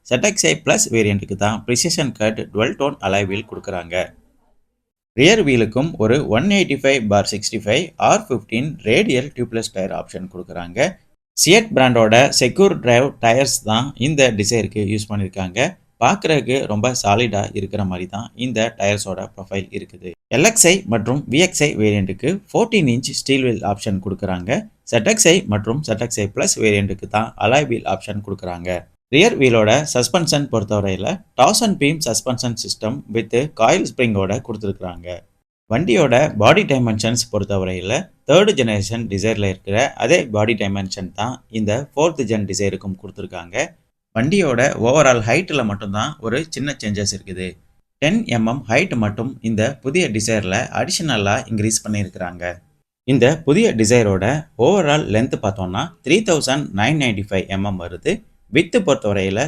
ZXi plus வேரியண்ட்டுக்கு தான் precision cut dual tone alloy wheel கொடுக்குறாங்க. ரியர் வீலுக்கும் ஒரு 185/65 R15 radial tubeless tyre option கொடுக்குறாங்க. சியட் பிராண்டோட செக்யூர் டிரைவ் டயர்ஸ் தான் இந்த டிசைருக்கு யூஸ் பண்ணியிருக்காங்க. பார்க்குறதுக்கு ரொம்ப சாலிடாக இருக்கிற மாதிரி தான் இந்த டயர்ஸோட ப்ரொஃபைல் இருக்குது. LXi மற்றும் VXi வேரியண்ட்டுக்கு 14 இன்ச் ஸ்டீல் வீல் ஆப்ஷன் கொடுக்குறாங்க. ZXi மற்றும் ZXi ப்ளஸ் வேரியண்ட்டுக்கு தான் அலாய் வீல் ஆப்ஷன் கொடுக்குறாங்க. ரியர் வீலோட சஸ்பென்ஷன் பொறுத்தவரையில் torsion beam suspension system with coil ஸ்ப்ரிங்கோட கொடுத்துருக்குறாங்க. வண்டியோட பாடி டைமென்ஷன்ஸ் பொறுத்தவரையில் 3rd ஜெனரேஷன் டிசைரில் இருக்கிற அதே பாடி டைமென்ஷன் தான் இந்த 4th ஜென் டிசைருக்கும் கொடுத்துருக்காங்க. வண்டியோட ஓவரால் ஹைட்டில் மட்டும்தான் ஒரு சின்ன சேஞ்சஸ் இருக்குது. 10 mm ஹைட் மட்டும் இந்த புதிய டிசைரில் அடிஷ்னலாக இன்க்ரீஸ் பண்ணியிருக்கிறாங்க. இந்த புதிய டிசைரோட ஓவரால் லென்த் பார்த்தோம்னா 3995 mm வருது. வித்து பொறுத்தவரையில்